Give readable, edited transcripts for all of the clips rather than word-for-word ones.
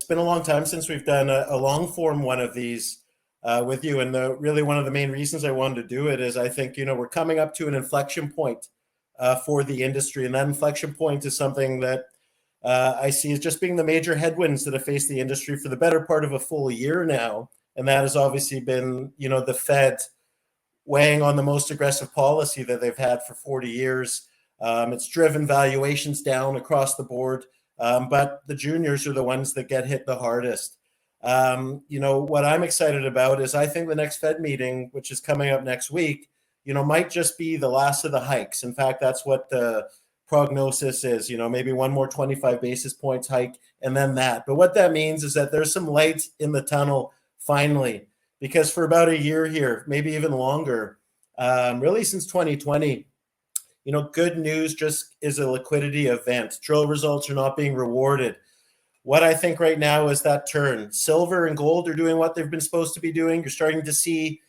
been a long time since we've done a long form one of these with you. And really one of the main reasons I wanted to do it is I think, we're coming up to an inflection point for the industry. And that inflection point is something that I see as just being the major headwinds that have faced the industry for the better part of a full year now. And that has obviously been, the Fed weighing on the most aggressive policy that they've had for 40 years. It's driven valuations down across the board, but the juniors are the ones that get hit the hardest. What I'm excited about is I think the next Fed meeting, which is coming up next week, might just be the last of the hikes. In fact, that's what the prognosis is, maybe one more 25 basis points hike and then that. But what that means is that there's some light in the tunnel finally, because for about a year here, maybe even longer, really since 2020, good news just is a liquidity event. Drill results are not being rewarded. What I think right now is that turn. Silver and gold are doing what they've been supposed to be doing. You're starting to see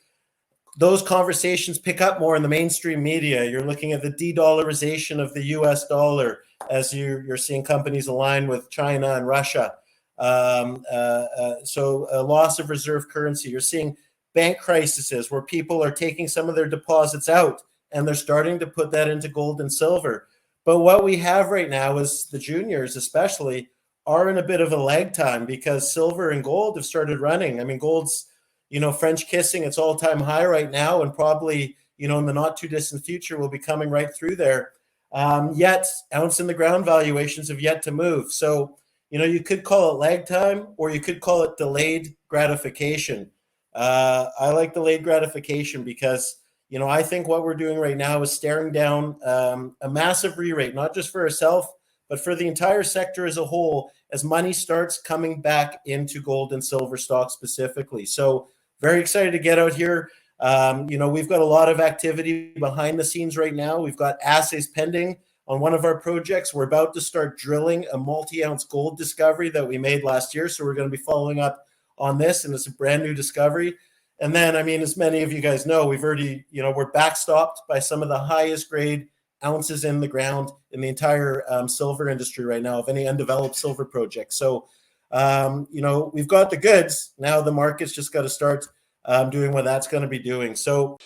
those conversations pick up more in the mainstream media. You're looking at the de-dollarization of the US dollar as you're seeing companies align with China and Russia. So a loss of reserve currency. You're seeing bank crises where people are taking some of their deposits out and they're starting to put that into gold and silver. But what we have right now is the juniors especially are in a bit of a lag time because silver and gold have started running. I mean, gold's, French kissing its all-time high right now, and probably, in the not too distant future will be coming right through there. Yet ounce in the ground valuations have yet to move. So, you could call it lag time or you could call it delayed gratification. I like delayed gratification because, I think what we're doing right now is staring down a massive re-rate, not just for ourselves, but for the entire sector as a whole, as money starts coming back into gold and silver stocks specifically. So very excited to get out here. We've got a lot of activity behind the scenes right now. We've got assays pending on one of our projects. We're about to start drilling a multi-ounce gold discovery that we made last year. So we're going to be following up on this, and it's a brand new discovery. And then, as many of you guys know, we've already, we're backstopped by some of the highest grade ounces in the ground in the entire silver industry right now of any undeveloped silver project. So, we've got the goods. Now the market's just got to start doing what that's going to be doing. So